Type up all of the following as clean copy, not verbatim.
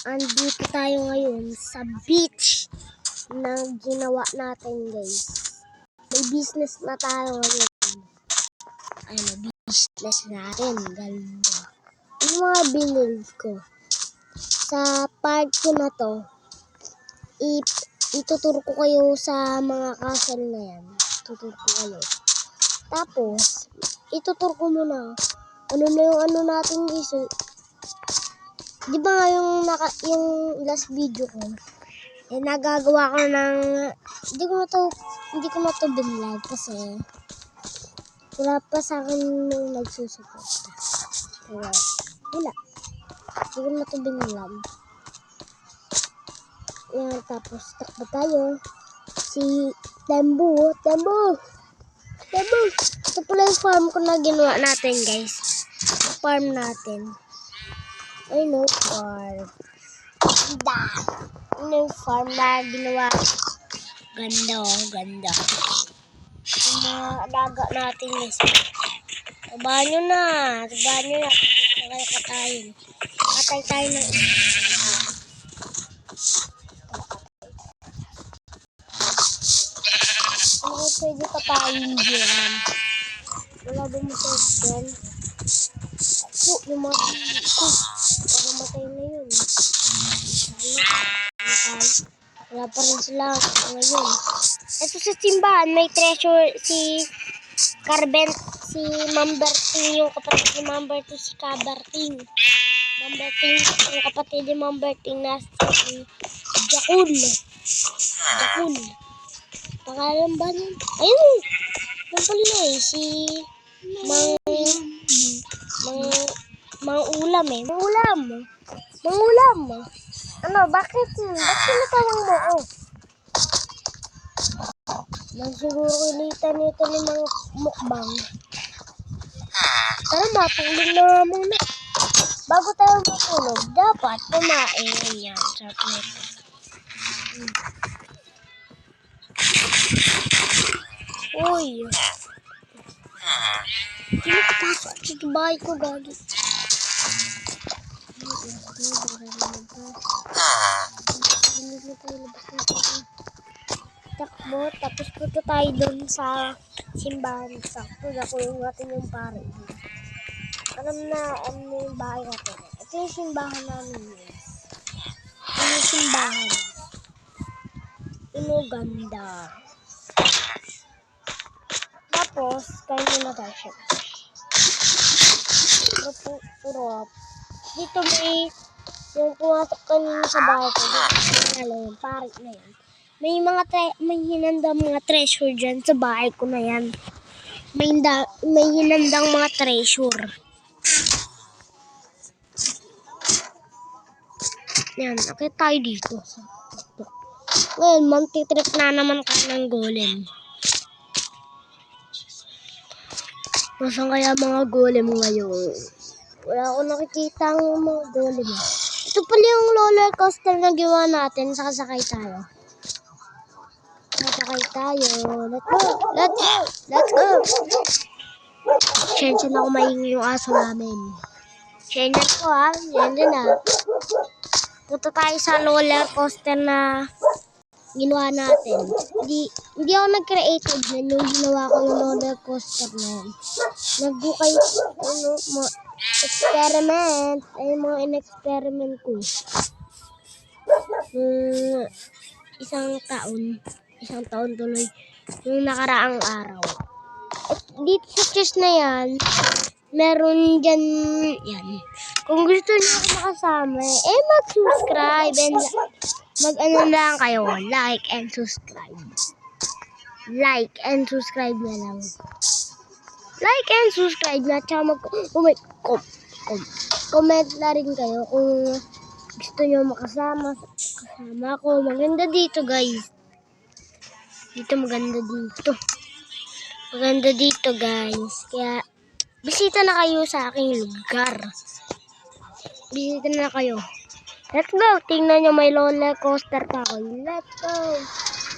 Andito tayo ngayon sa beach na ginawa natin, guys. May business na tayo ngayon. Business natin. Ganda. Yung mga binil ko. Sa part ko na to, ituturo ko kayo sa mga castle na yan. Ituturo ko kayo. Tapos, ituturo ko muna ano na yung ano natin, guys. Di ba yung last video ko, nagagawa ko ng, hindi ko na to binlog kasi wala pa sa akin nung nagsusuporta. Kaya, wala. Hindi ko na to binlog. Yan, tapos takbo tayo. Si Tembo. Ito pala yung farm ko na ginawa natin, guys. Farm natin. I know farm. Ganda. Ano yung farm na ginawa? Ganda, ganda. Yung mga alaga natin, guys. Tabahan nyo na. Kayo katayin. Katay tayo ng ano pwede katayin dyan? Wala ba mo sa dyan? Po, yung mga ko. Para matay na yun. Wala pa rin sila ngayon. Ito sa simbahan, may treasure si Carbent, si Mamberting, yung kapatid ni Mamberting, si Caberting. Mamberting, yung kapatid ni Mamberting na si Jakul. Pangalan ba niya? Ayun! Yung pala si Mang Ulam eh. Mang Ulam. Ano, bakit sinatawang mo? Oh. Siguro ulitan nito ng mga mukbang. Tara, matulog na muna. Bago tayo matulog, dapat kumain yan. Sarap nito. Uy. Hindi ko pasok sa bahay ko, gagi. Takbo, tapos punta tayo doon sa simbahan. Sakto, nakulong natin yung pare. Alam na, ano yung bahay natin. Ito yung simbahan namin. Ito yung simbahan. Ganda. Tapos, kain muna tayo siya. Puro. Dito may yung pumasok kanina sa bahay ko. Yung parit na yan. May hinandang mga treasure dyan sa bahay ko na yan. May hinandang mga treasure. Yan, okay tayo dito. Ngayon, mantitrip na naman tayo ng golem. Nasaan kaya mga golem ngayon? Wala akong nakikita ng mga golem. Ito pala yung roller coaster na ginawa natin. Sakasakay tayo. Let's go. Sensya na kung maingay yung aso namin. Sensya ko ha. Yan na. Punta tayo sa roller coaster na ginawa natin. Hindi ako nag-creative na yung ginawa ko yung roller coaster na yan. Nagbukay experiment. Ay mga in-experiment ko. Isang taon tuloy yung nakaraang araw. At dito sa chest na yan, meron dyan yan. Kung gusto niyo ako makasama, mag-subscribe and mag-ano lang kayo, like and subscribe. Like and subscribe na lang. Like and subscribe na, tsaka comment na rin kayo kung gusto niyo makasama ko. Maganda dito, guys. Maganda dito, guys. Kaya bisita na kayo sa aking lugar. Bisita na kayo. Let's go. Tingnan nyo, may roller coaster pa ako. Let's go.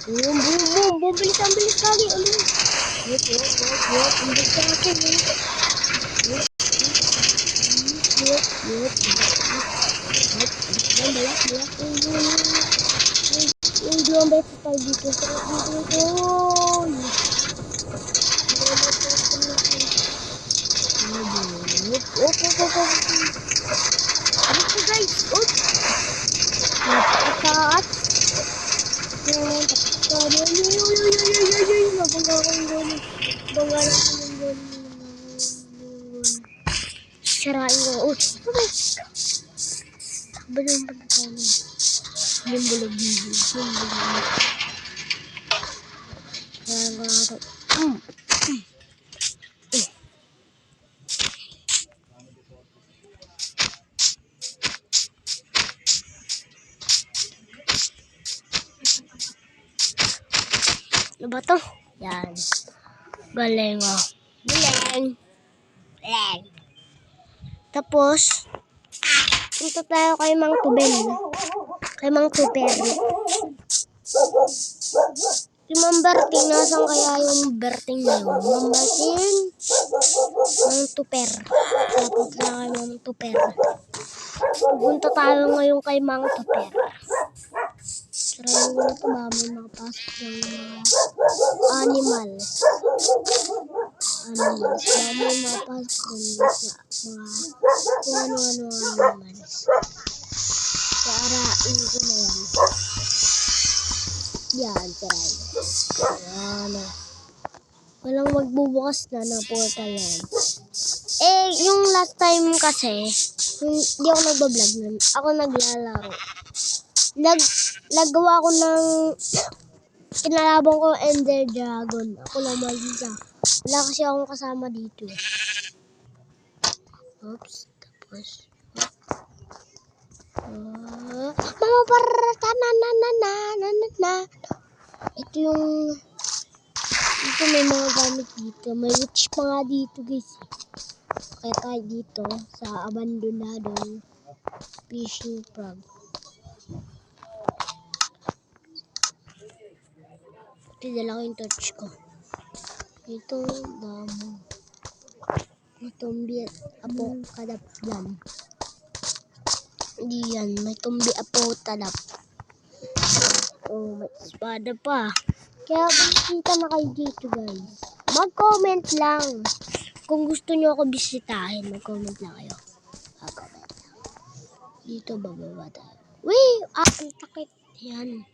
Boom, boom, boom. Boom, bilis lagi. Bilis lagi. Yung dalawang beses tayo dito. Sarap dito. Dito guys. Napakataas. Mabangga ko yung goni. Bangga lang yung goni. Sarain ko. Oh my God. Takbo yung pagkakalan. Yung bulog dito. Yung bulog. Sarain ko na ito. Ano ba to? Yan. Galing oh. Galing. Galing. Tapos, punta tayo kay Mang Tubel. Kay Mang Tuper. Si Mang Berting, nasan kaya yung Berting na yun? Mang Berting, Mang Tuper. Tapos na kay Mang Tuper. Pupunta tayo ngayon kay Mang Tuper. Try mo na ito ba? May makapasok ng mga animals. May makapasok ng mga kung ano-ano animals. Kaarain ko na yan. Yan, try. Yan. Walang magbubukas na ng portal yan. Eh, yung last time kasi, hindi ako nagbablog nun. Ako naglalaro. Nagawa ko ng kinalabang ko Ender Dragon. Ako lang mag-isa. Wala kasi akong kasama dito. Oops. Tapos. Mama parata na. Ito yung may mga gamit dito. May witch pa nga dito guys. Kaya tayo dito sa abandonadong fishing frog. Ito dala ko yung torch ko. Ito damo. May tumbi apo kadaplan. Hindi yan. May tumbi apo talap. Oh, may espada pa. Kaya bisita na kayo dito guys. Mag-comment lang. Kung gusto nyo ako bisitahin, mag-comment lang kayo. Mag-comment lang. Dito bababa tayo. Wee! Ang takit. Yan.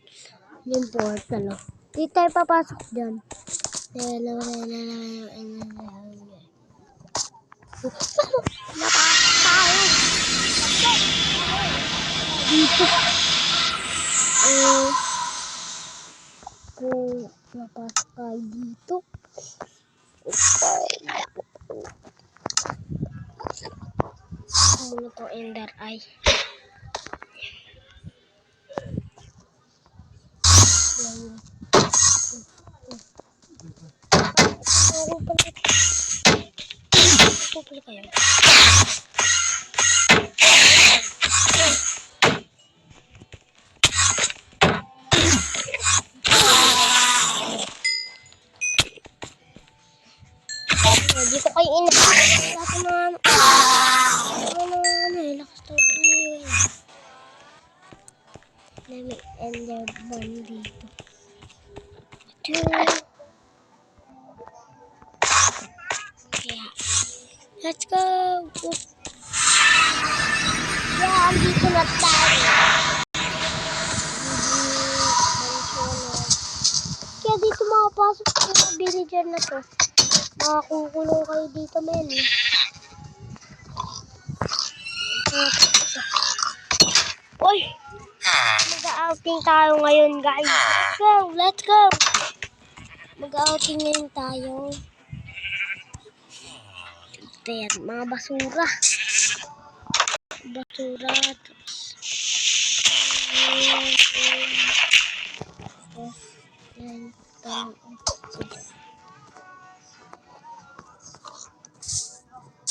Yung portal. Dito tayo papasok dyan. Napasok tayo. Dito. Kung napasok tayo dito. Muna to Ender Eye. Dito kayo lakas to yun. May Ender Bond dito. Yeah. Let's go! Yeah, andito na tayo. Kaya dito makapasok sa mga villager na to. Makakukulong kayo dito, men. Uy! Mag-outing tayo ngayon, guys. Let's go! Let's go! Mag-outing ngayon tayo. Ito yan, mga basura. Basura. Yan.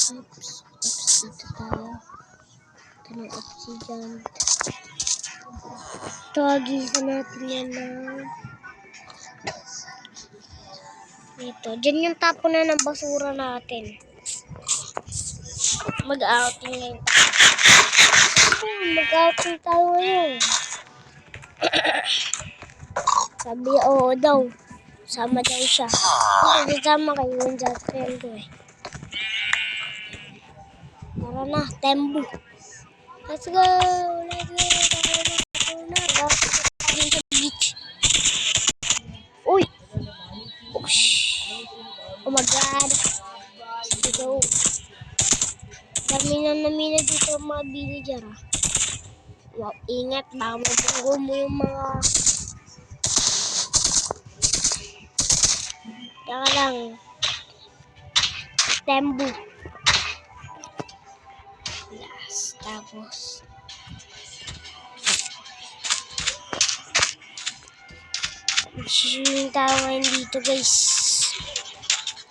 Oops. Dito tayo. Ito ng oxygen. Tawagisan natin yan na. Ito. Diyan yung tapon na ng basura natin. Mag-outing ngayon. Mag-outing tayo ngayon. Sabi niya, oo daw. Sama daw siya. Hindi sama kayo yung just friend ko eh. Tara na, Tembu. Let's go! Let's go! Tara na. Tara sa beach. Uy! Oosh! Oh my God! Let's go! Dami na dito ang mga villager ah. Wow, ingat. Baka mabunggo mo yung mga... Kaya lang. Tembu. Yes, tapos. Swimming tayo ngayon dito guys.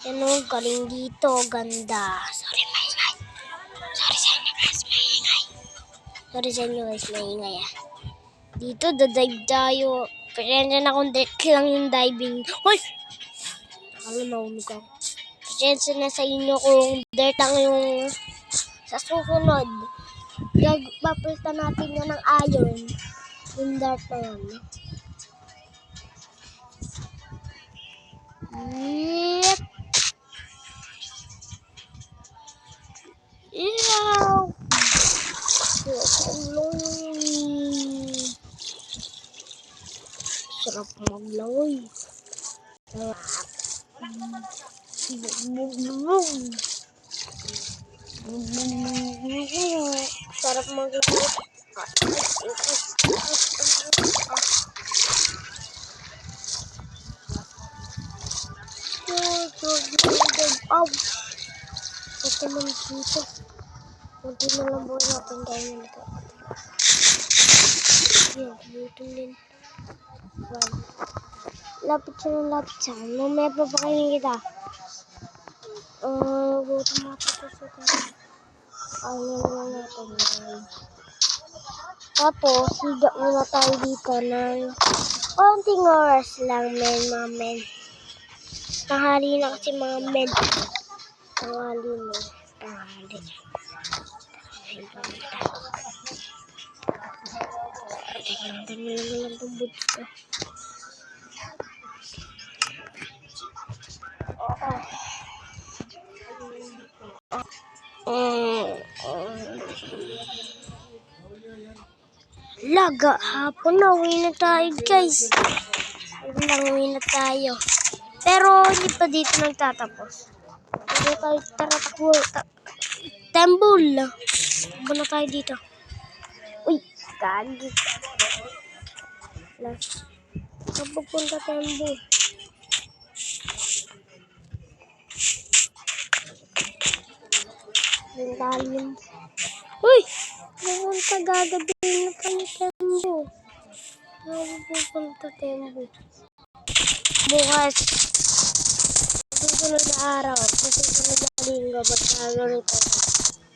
Yan o, galing dito. Ganda. Sorry, maingay. Sorry sa inyo guys, maingay. Sorry sa inyo guys, maingay ah. Dito, dadive tayo. Pasensya na kung dirt lang yung diving. Hoy! Akala nahulog ako. Pasensya na sa inyo kung dirt lang yung sa susunod. Papalitan natin yan ng iron. Yung dirt na yan. Yep. Ew. Sarap maglangoy. Sarap maglangoy. Ito naman dito. Kunti na lang buhay natin tayo nito. Yan, dito din. Lapit siya ng lapit siya. Mamaya pa ba kayo kita? Gutom na ito sa tayo. Ayaw lang natin. Tapos, higa muna tayo dito ng konting oras lang, men. Tanghali na kasi mga men. Tanghali na. Tanghali. Tingnan mo lang itong boots ko. Laga, hapon na. Uwi na tayo, guys. Uwi na tayo. Pero, hindi pa dito nagtatapos. Hindi tayo taratakbo. Tembul. Takbo na tayo dito. Uy, gagi. Kapag punta Tembul. Yung dalim. Uy! Pupunta gagabihin na kami Tembu. Pupunta Tembu. Bukas. Susunod na araw. Susunod na linggo. Ba't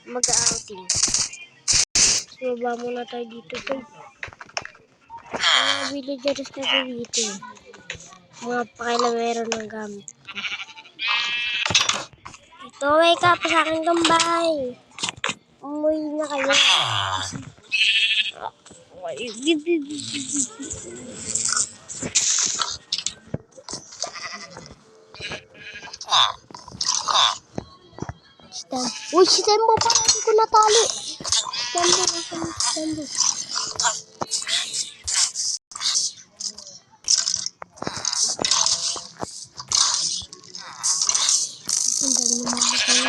mag-outing. So, baba muna tayo dito. Mga villagers na dito. Mga pakilamero ng gamit. Ito, wake up sa aking gambay. Umuwi na kayo. Uy, si Tembo pa. Hindi ko natali. Tembo. Hindi ko naman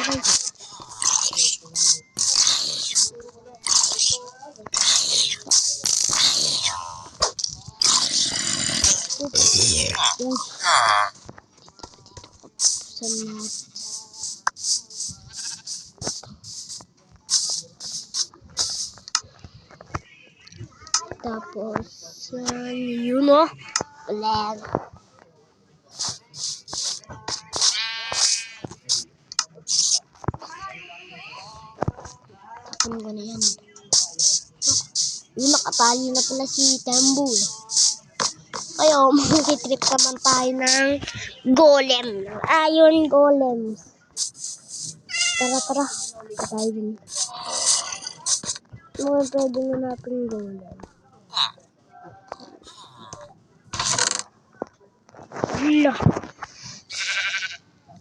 guys. Tapos, yun o. Plan. Tapon ko na yan. Yun, nakatali na pala si Tembu. Kaya, mag-trip naman tayo ng golem. Iron golems. Tara. Tayo din. mga pwede na natin gawin. Hala.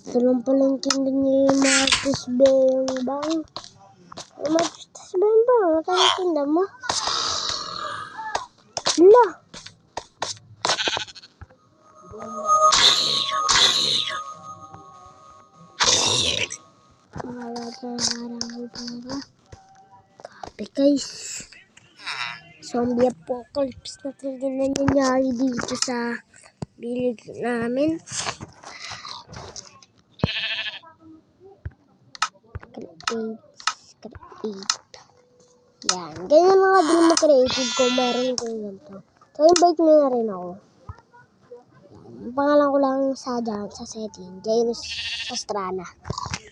Ito lang pala yung tinda ni Marcus Beng Bang. Marcus Beng Bang, ito yung tinda mo. Hala. Wala pa harang ba? Kape guys. Zombie apocalypse na talaga nangyayari dito sa bilig namin. Create. Yan. Ganyan mga din mag-creative ko. Meron ko ganito. So, invite nyo na rin ako. Ang pangalan ko lang sa setting, Jairus Pastrana.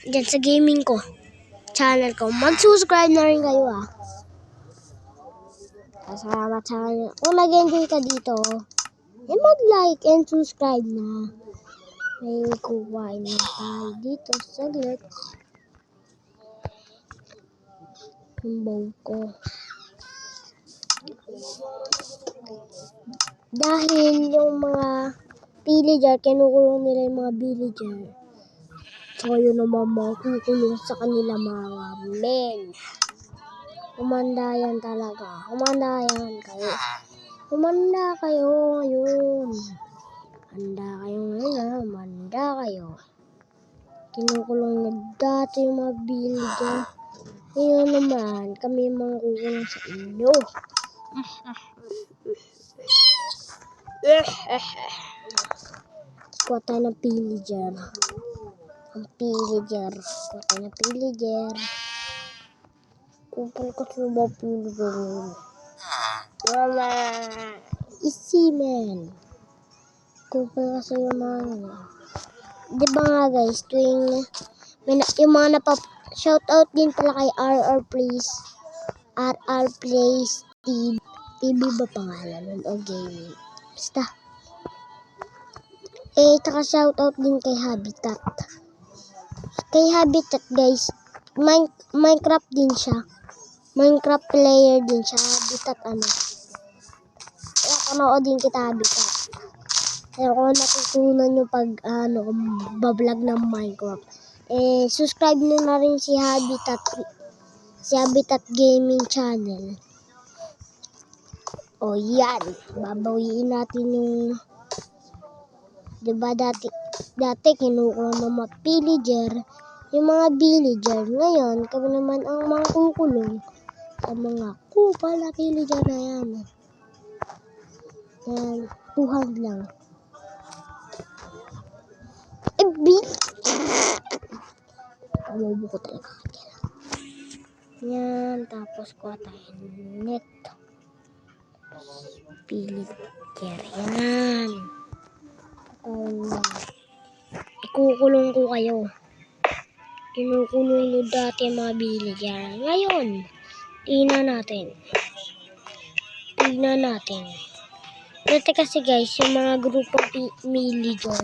Diyan sa gaming ko. Channel ko. Mag-subscribe na rin kayo Salamat sa kanya. Kung nag-enjoy ka dito, mag-like and subscribe na. May kuwain na tayo dito sa saglit. Yung bow ko. Dahil yung mga villager, kinukulong nila yung mga villager. So yun naman makukulong sa kanila mga men. Humanda yan talaga. Humanda yan kayo. Humanda kayo ngayon. Handa kayo ngayon humanda kayo. Kinukulong na dati yung mga villager. Ngayon naman, kami mangkukulong sa inyo. Kuha tayo ng villager. Ang villager. Kuha tayo ng villager. Kupal ko sa mga villager. Wala. Easy man. Kupal ka sa mga. Diba nga guys, tuwing yung mga shoutout din pala kay RR Plays TV ba pangalan nun o gaming? Basta. Tsaka shoutout din kay Habitat. Kay Habitat guys, Minecraft din siya. Minecraft player din siya. Habitat Kaya panoodin kita Habitat. Pero kung natutunan nyo pag bablog ng Minecraft, subscribe nyo na rin si Habitat Gaming Channel. O yan, babawiin natin yung, diba dati kinukulong ng mga villager, yung mga villager, ngayon kami naman ang mga kukulong sa mga kupal na villager na yan. Yan, tuhag lang. Amobo ko talaga. Yan, tapos kuha tayo net. Villager. Yan. Ikukulong ko kayo. Kinukulong nyo dati mga villager. Ngayon, tingnan natin. Dati kasi guys, yung mga grupong villager,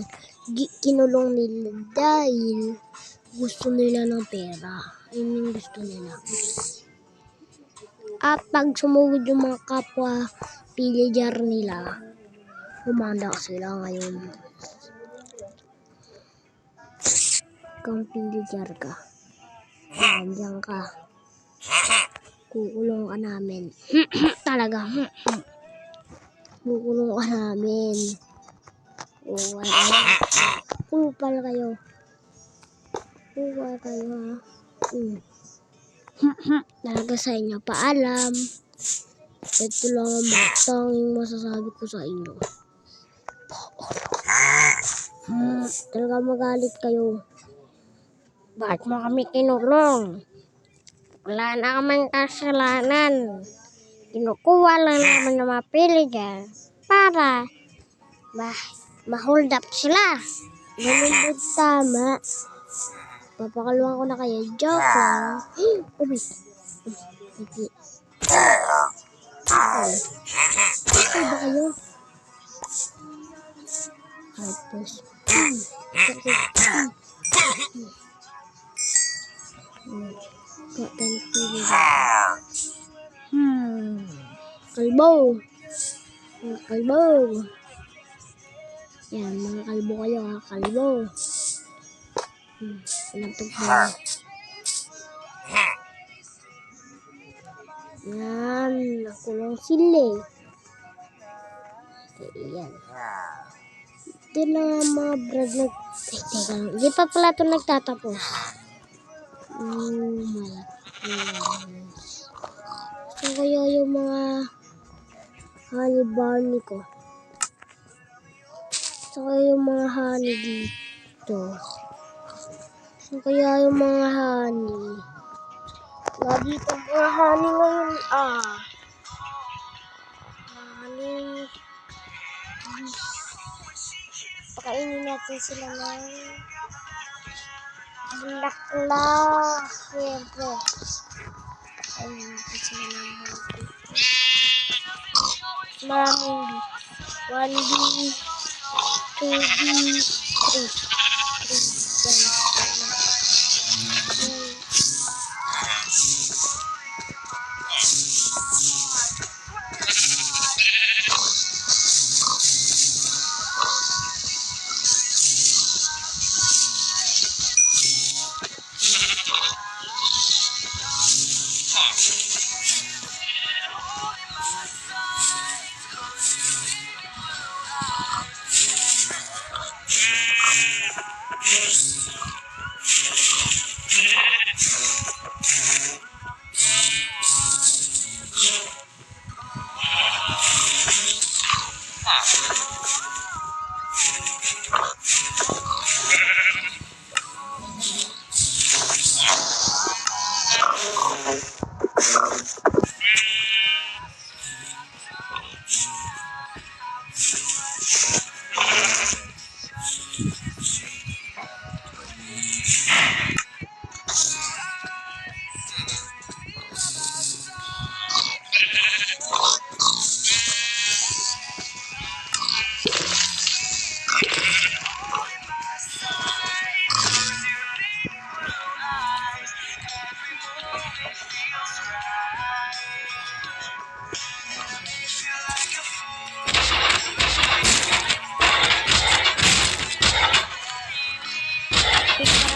kinulong nila dahil gusto nila ng pera. Yun yung gusto nila. At pag sumugod yung mga kapwa villager nila, humanda sila ngayon. Kung villager ka, nandiyan ka, kukulong ka namin. Talaga. Kukulong ka namin. Kupal kayo. Kupal kayo Talaga sa inyo. Paalam. Ito lang ang tanging masasabi ko sa inyo. Talaga magalit kayo. Bakit mo kami kinulong? Wala na kaming kasalanan. Kinukuha lang naman ng mga villager para ma-hold up sila. Ganun tama. Papakaluan ko na kayo. Joke lang. Okay ba kayo? Tapos Kalbo. Mga kalbo. Yan, mga kalbo kayo ha, kalbo. Pinatog mo. Yan, ako lang sili. Okay, yan. Ito na mga brad nag... Ay, teka lang. Di pa pala ito nagtatapos. Ito kaya yung mga honey bunny ko. Ito kaya yung mga honey dito. Ito kaya yung mga honey. Wala dito mga honey ngayon. Honey. Pakainin natin sila ng bulaklak. Siyempre. Pakainin natin sila ng maraming bee. 1B, 2B, 3. 3. Yan.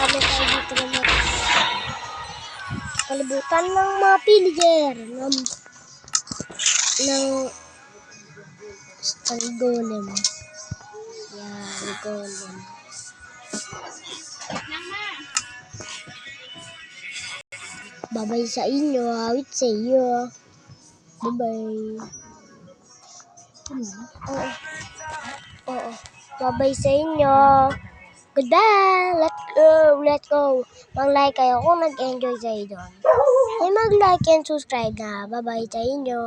Marami tayo dito ng mga kalibutan ng mga pillager ng golem. Yan, golem. Bye-bye sa inyo. Awit sa iyo. Bye-bye. Oo. Bye-bye sa inyo. Goodbye! Let's go! Mag-like kayo kung nag-enjoy kayo doon. Ay mag-like and subscribe na. Bye-bye sa inyo.